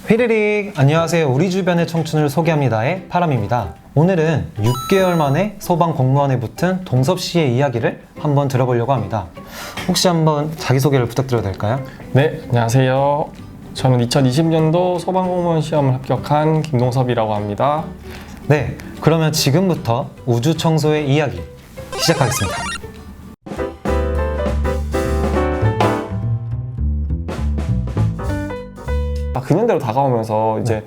휘리릭! 안녕하세요. 우리 주변의 청춘을 소개합니다의 파람입니다. 오늘은 6개월 만에 소방 공무원에 붙은 동섭 씨의 이야기를 한번 들어보려고 합니다. 혹시 한번 자기소개를 부탁드려도 될까요? 네, 안녕하세요. 저는 2020년도 소방공무원 시험을 합격한 김동섭이라고 합니다. 네, 그러면 지금부터 우주 청소의 이야기 시작하겠습니다. 근현대로 다가오면서 이제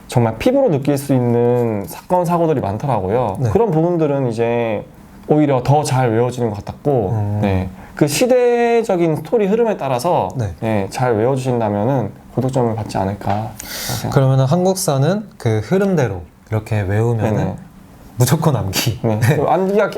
정말 피부로 느낄 수 있는 사건, 사고들이 많더라고요. 네. 그런 부분들은 이제 오히려 더 잘 외워지는 것 같았고, 네. 그 시대적인 스토리 흐름에 따라서 네. 잘 외워주신다면은 고득점을 받지 않을까 생각합니다. 그러면 한국사는 그 흐름대로 이렇게 외우면 네네. 무조건 암기. 네. 그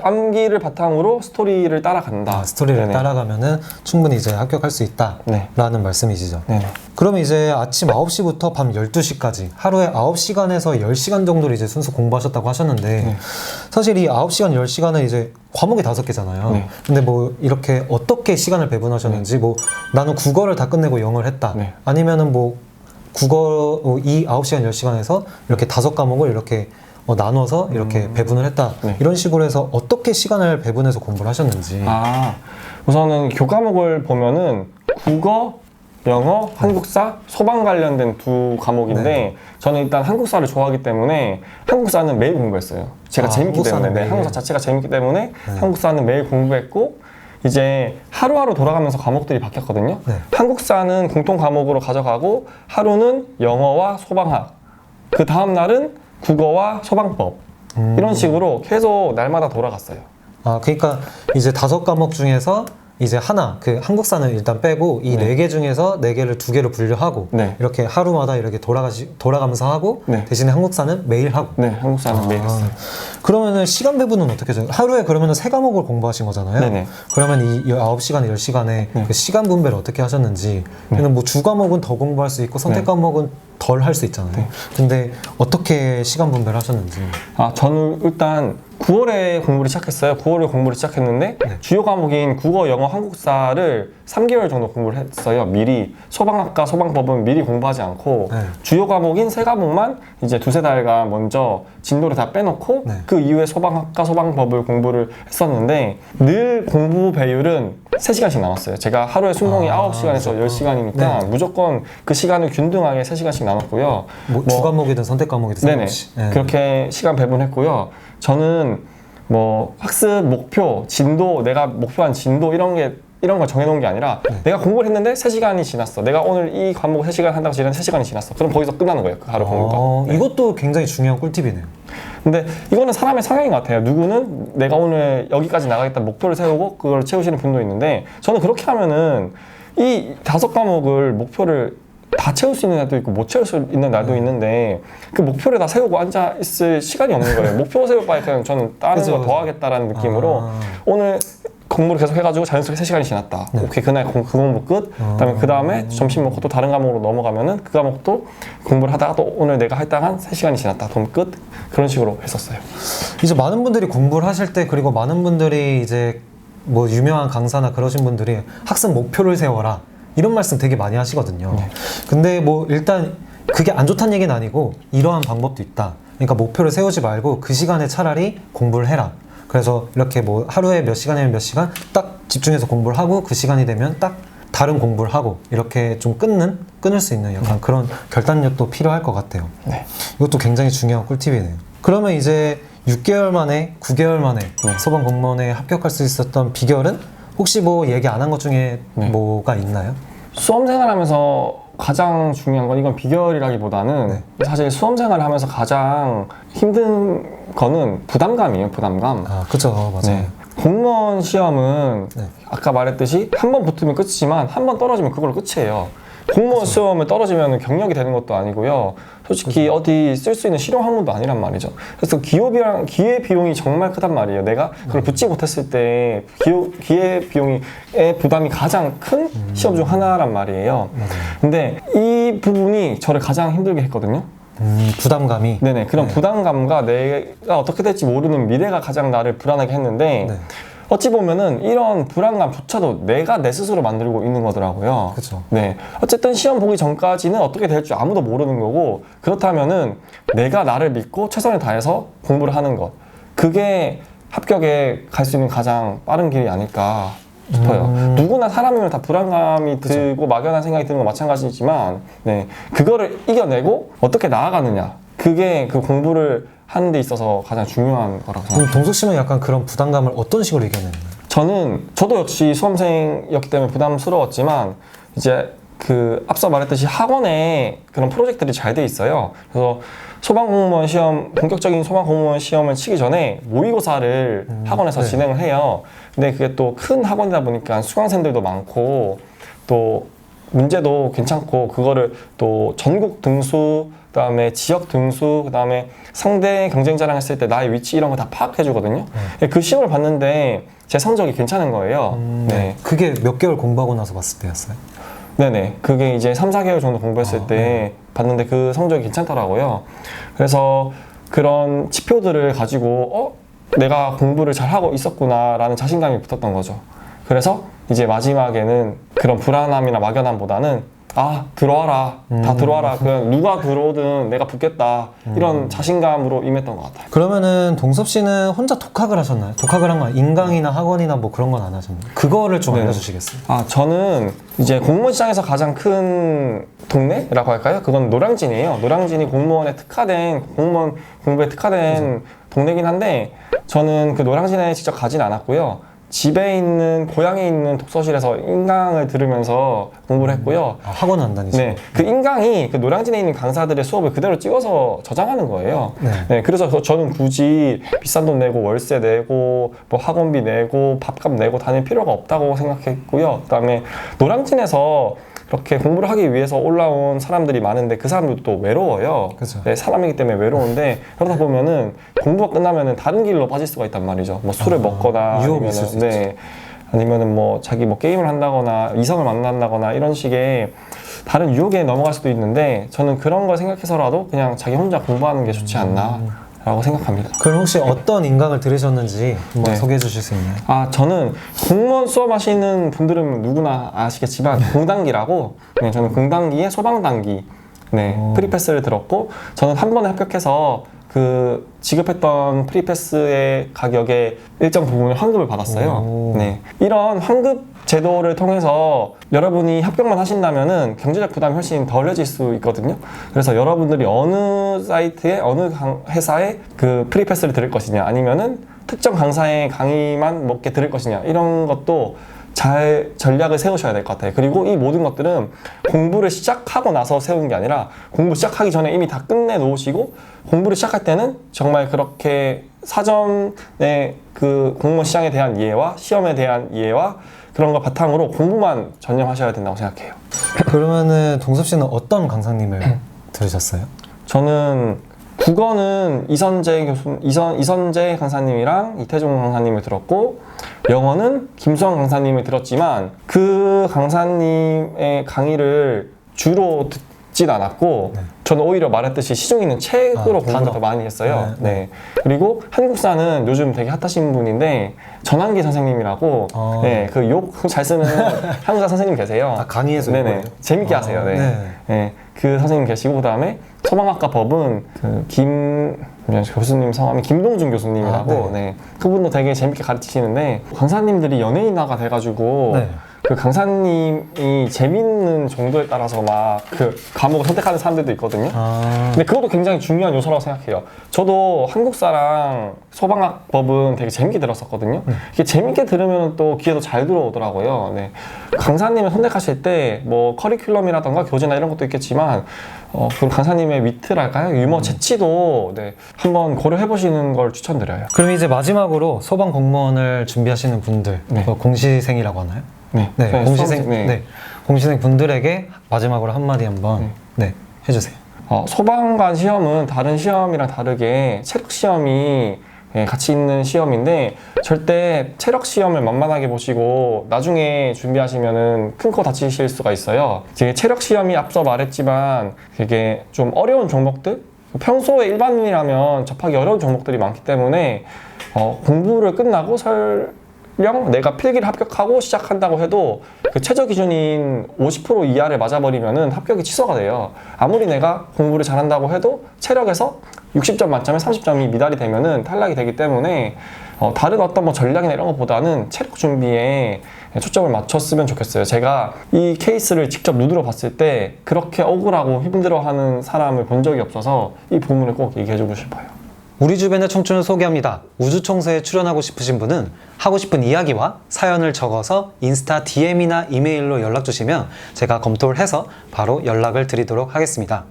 암기를 바탕으로 스토리를 따라간다. 스토리를 네네. 따라가면은 충분히 이제 합격할 수 있다라는 네. 말씀이시죠. 네. 그럼 이제 아침 9시부터 밤 12시까지 하루에 9시간에서 10시간 정도를 이제 순수 공부하셨다고 하셨는데 네. 사실 이 9시간, 10시간은 이제 과목이 5개잖아요. 네. 근데 뭐 이렇게 어떻게 시간을 배분하셨는지 뭐 나는 국어를 다 끝내고 영어를 했다. 네. 아니면은 뭐 국어 이 9시간, 10시간에서 이렇게 5과목을 이렇게 나눠서 이렇게 배분을 했다. 네. 이런 식으로 해서 어떻게 시간을 배분해서 공부를 하셨는지. 우선은 교과목을 보면은 국어, 영어, 한국사, 소방 관련된 두 과목인데 네. 저는 일단 한국사를 좋아하기 때문에 한국사는 매일 공부했어요. 제가 재밌기 한국사는 때문에 매일. 한국사 자체가 재밌기 때문에 네. 한국사는 매일 공부했고 이제 하루하루 돌아가면서 과목들이 바뀌었거든요. 네. 한국사는 공통 과목으로 가져가고 하루는 영어와 소방학, 그 다음 날은 국어와 소방법 이런 식으로 계속 날마다 돌아갔어요. 그러니까 이제 5과목 중에서 이제 하나, 그 한국사는 일단 빼고 이 네. 4개 중에서 4개를 2개로 분류하고 네. 이렇게 하루마다 이렇게 돌아가면서 하고 네. 대신에 한국사는 매일 하고. 네, 한국사는 매일 했어요. 그러면은 시간 배분은 어떻게 해요? 하루에 그러면은 3과목을 공부하신 거잖아요. 네네. 그러면 이 9시간, 10시간에 네. 그 시간 분배를 어떻게 하셨는지. 근데 뭐 주과목은 더 공부할 수 있고 선택 네. 과목은 덜 할 수 있잖아요. 네. 근데 어떻게 시간 분배를 하셨는지. 저는 일단 9월에 공부를 시작했어요. 9월에 공부를 시작했는데 네. 주요 과목인 국어, 영어, 한국사를 3개월 정도 공부를 했어요. 미리 소방학과, 소방법은 미리 공부하지 않고 네. 주요 과목인 3과목만 이제 2-3달간 먼저 진도를 다 빼놓고 네. 그 이후에 소방학과, 소방법을 공부를 했었는데 늘 공부 배율은 3시간씩 나눴어요. 제가 하루에 순공이 9시간에서 10시간이니까 네. 무조건 그 시간을 균등하게 3시간씩 나눴고요. 뭐 주과목이든 선택 과목이든 네네. 상관없이. 네. 그렇게 시간 배분했고요. 저는 뭐 학습 목표, 진도, 내가 목표한 진도 이런 걸 정해놓은 게 아니라 내가 공부를 했는데 3시간이 지났어. 내가 오늘 이 과목 3시간 한다고 지금 3시간이 지났어. 그럼 거기서 끝나는 거예요. 그 하루 공부가. 네. 이것도 굉장히 중요한 꿀팁이네요. 근데 이거는 사람의 성향인 것 같아요. 누구는 내가 오늘 여기까지 나가겠다 목표를 세우고 그걸 채우시는 분도 있는데 저는 그렇게 하면은 이 5과목을 목표를 다 채울 수 있는 날도 있고 못 채울 수 있는 날도 있는데 그 목표를 다 세우고 앉아 있을 시간이 없는 거예요. 목표 세울 바에 그냥 저는 다른 그죠, 거 더 하겠다라는 느낌으로 오늘 공부를 계속 해가지고 자연스럽게 3시간이 지났다. 오케이, 그날 그 공부 끝. 그 다음에 점심 먹고 또 다른 과목으로 넘어가면은 그 과목도 공부를 하다가 또 오늘 내가 할당한 3시간이 지났다. 그럼 끝. 그런 식으로 했었어요. 이제 많은 분들이 공부를 하실 때 그리고 많은 분들이 이제 뭐 유명한 강사나 그러신 분들이 학습 목표를 세워라 이런 말씀 되게 많이 하시거든요. 네. 근데 뭐 일단 그게 안 좋다는 얘기는 아니고 이러한 방법도 있다. 그러니까 목표를 세우지 말고 그 시간에 차라리 공부를 해라. 그래서 이렇게 뭐 하루에 몇 시간이면 몇 시간 딱 집중해서 공부를 하고 그 시간이 되면 딱 다른 공부를 하고 이렇게 좀 끊을 수 있는 약간 그런 결단력도 필요할 것 같아요. 네. 이것도 굉장히 중요한 꿀팁이네요. 그러면 이제 6개월 만에, 9개월 만에 소방 공무원에 합격할 수 있었던 비결은 혹시 뭐 얘기 안 한 것 중에 뭐가 있나요? 수험 생활하면서 가장 중요한 건 이건 비결이라기보다는 사실 수험 생활을 하면서 가장 힘든 거는 부담감이에요. 부담감. 그죠, 맞아요. 네. 공무원 시험은 아까 말했듯이 한 번 붙으면 끝이지만 한 번 떨어지면 그걸로 끝이에요. 공무원 시험을 떨어지면 경력이 되는 것도 아니고요. 솔직히 어디 쓸 수 있는 실용 학문도 아니란 말이죠. 그래서 기회 비용이 정말 크단 말이에요. 내가 그걸 붙지 못했을 때 기회 비용의 부담이 가장 큰 시험 중 하나란 말이에요. 근데 이 부분이 저를 가장 힘들게 했거든요. 부담감이? 네네. 그런 부담감과 내가 어떻게 될지 모르는 미래가 가장 나를 불안하게 했는데 어찌 보면은 이런 불안감조차도 내가 내 스스로 만들고 있는 거더라고요. 그쵸. 네. 어쨌든 시험 보기 전까지는 어떻게 될 줄 아무도 모르는 거고, 그렇다면은 내가 나를 믿고 최선을 다해서 공부를 하는 것. 그게 합격에 갈 수 있는 가장 빠른 길이 아닐까 싶어요. 누구나 사람이면 다 불안감이 들고 막연한 생각이 드는 건 마찬가지지만, 네. 그거를 이겨내고 어떻게 나아가느냐. 그게 그 공부를 하는 데 있어서 가장 중요한 거라고 생각합니다. 그럼 동석 씨는 약간 그런 부담감을 어떤 식으로 이겨내나요? 저도 역시 수험생이었기 때문에 부담스러웠지만, 이제 그 앞서 말했듯이 학원에 그런 프로젝트들이 잘 돼 있어요. 그래서 소방공무원 시험, 본격적인 소방공무원 시험을 치기 전에 모의고사를 학원에서 네. 진행을 해요. 근데 그게 또 큰 학원이다 보니까 수강생들도 많고, 또 문제도 괜찮고, 그거를 또 전국 등수, 그다음에 지역 등수, 그다음에 상대 경쟁자랑 했을 때 나의 위치 이런 거 다 파악해 주거든요. 그 시험을 봤는데 제 성적이 괜찮은 거예요. 네. 그게 몇 개월 공부하고 나서 봤을 때였어요? 네네. 그게 이제 3, 4개월 정도 공부했을 때 봤는데 그 성적이 괜찮더라고요. 그래서 그런 지표들을 가지고 내가 공부를 잘하고 있었구나라는 자신감이 붙었던 거죠. 그래서 이제 마지막에는 그런 불안함이나 막연함보다는 들어와라. 다 들어와라. 그냥 누가 들어오든 내가 붙겠다. 이런 자신감으로 임했던 것 같아요. 그러면은 동섭 씨는 혼자 독학을 하셨나요? 독학을 한 건 인강이나 학원이나 뭐 그런 건 안 하셨나요? 그거를 좀 네. 알려주시겠어요? 저는 이제 공무원 시장에서 가장 큰 동네라고 할까요? 그건 노량진이에요. 노량진이 공무원에 특화된, 공무원 공부에 특화된 동네긴 한데, 저는 그 노량진에 직접 가진 않았고요. 집에 있는, 고향에 있는 독서실에서 인강을 들으면서 공부를 했고요. 학원은 안 다니시고? 네. 그 인강이 그 노량진에 있는 강사들의 수업을 그대로 찍어서 저장하는 거예요. 네. 그래서 저는 굳이 비싼 돈 내고 월세 내고 뭐 학원비 내고 밥값 내고 다닐 필요가 없다고 생각했고요. 그다음에 노량진에서 그렇게 공부를 하기 위해서 올라온 사람들이 많은데 그 사람들도 또 외로워요. 그쵸. 네, 사람이기 때문에 외로운데 그러다 보면은 공부가 끝나면은 다른 길로 빠질 수가 있단 말이죠. 뭐 술을 먹거나 유혹이 있을 수 있죠. 아니면은 뭐 자기 뭐 게임을 한다거나 이성을 만난다거나 이런 식의 다른 유혹에 넘어갈 수도 있는데 저는 그런 걸 생각해서라도 그냥 자기 혼자 공부하는 게 좋지 않나라고 생각합니다. 그럼 혹시 어떤 인강을 들으셨는지 한번 네. 소개해 주실 수 있나요? 저는 공무원 수업하시는 분들은 누구나 아시겠지만 공단기라고 저는 공단기의 소방단기 프리패스를 들었고 저는 한 번에 합격해서 그 지급했던 프리패스의 가격의 일정 부분을 환급을 받았어요. 이런 환급 제도를 통해서 여러분이 합격만 하신다면은 경제적 부담이 훨씬 덜해질 수 있거든요. 그래서 여러분들이 어느 사이트에 어느 회사에 그 프리패스를 들을 것이냐 아니면은 특정 강사의 강의만 먹게 들을 것이냐 이런 것도 잘 전략을 세우셔야 될 것 같아요. 그리고 이 모든 것들은 공부를 시작하고 나서 세우는 게 아니라 공부 시작하기 전에 이미 다 끝내 놓으시고 공부를 시작할 때는 정말 그렇게 사전에 그 공무원 시장에 대한 이해와 시험에 대한 이해와 그런 걸 바탕으로 공부만 전념하셔야 된다고 생각해요. 그러면은 동섭 씨는 어떤 강사님을 들으셨어요? 저는 국어는 이선재 강사님이랑 이태종 강사님을 들었고 영어는 김수환 강사님을 들었지만 그 강사님의 강의를 주로 듣진 않았고 저는 오히려 말했듯이 시중 있는 책으로 공부를 더 많이 했어요. 그리고 한국사는 요즘 되게 핫하신 분인데 전환기 선생님이라고 그 욕 잘 쓰는 한국사 선생님 계세요. 강의에서 재밌게 하세요. 그 선생님 계시고 그다음에 소방학과 법은 그 교수님 성함이 김동준 교수님이라고 그분도 되게 재밌게 가르치시는데 강사님들이 연예인화가 돼가지고 그 강사님이 재밌는 정도에 따라서 막 그 과목을 선택하는 사람들도 있거든요. 근데 그것도 굉장히 중요한 요소라고 생각해요. 저도 한국사랑 소방학법은 되게 재밌게 들었었거든요. 이게 재밌게 들으면 또 귀에도 잘 들어오더라고요. 강사님을 선택하실 때 뭐 커리큘럼이라던가 교재나 이런 것도 있겠지만 그럼 강사님의 위트랄까요? 유머 재치도 한번 고려해 보시는 걸 추천드려요. 그럼 이제 마지막으로 소방 공무원을 준비하시는 분들, 공시생이라고 하나요? 공시생 분들에게 마지막으로 한마디 한번 해주세요. 소방관 시험은 다른 시험이랑 다르게 체력 시험이 같이 있는 시험인데 절대 체력 시험을 만만하게 보시고 나중에 준비하시면은 큰 코 다치실 수가 있어요. 이제 체력 시험이 앞서 말했지만 되게 좀 어려운 종목들 평소에 일반인이라면 접하기 어려운 종목들이 많기 때문에 공부를 끝나고 설령 내가 필기를 합격하고 시작한다고 해도 그 최저 기준인 50% 이하를 맞아버리면은 합격이 취소가 돼요. 아무리 내가 공부를 잘한다고 해도 체력에서 60점 만점에 30점이 미달이 되면은 탈락이 되기 때문에 다른 어떤 뭐 전략이나 이런 것보다는 체력 준비에 초점을 맞췄으면 좋겠어요. 제가 이 케이스를 직접 눈으로 봤을 때 그렇게 억울하고 힘들어하는 사람을 본 적이 없어서 이 부분을 꼭 얘기해주고 싶어요. 우리 주변의 청춘을 소개합니다. 우주청소에 출연하고 싶으신 분은 하고 싶은 이야기와 사연을 적어서 인스타 DM이나 이메일로 연락 주시면 제가 검토를 해서 바로 연락을 드리도록 하겠습니다.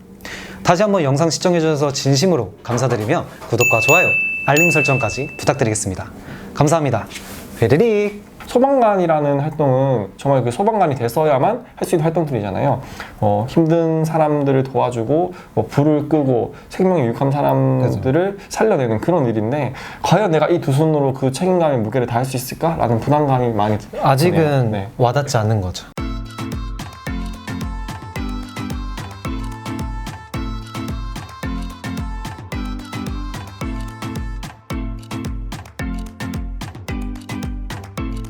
다시 한번 영상 시청해주셔서 진심으로 감사드리며 구독과 좋아요, 알림 설정까지 부탁드리겠습니다. 감사합니다. 회리릭! 소방관이라는 활동은 정말 그 소방관이 됐어야만 할 수 있는 활동들이잖아요. 힘든 사람들을 도와주고 불을 끄고 생명이 유익한 사람들을 살려내는 그런 일인데 과연 내가 이 두 손으로 그 책임감의 무게를 다할 수 있을까? 라는 부담감이 많이 드네요. 아직은 네. 와닿지 않는 거죠.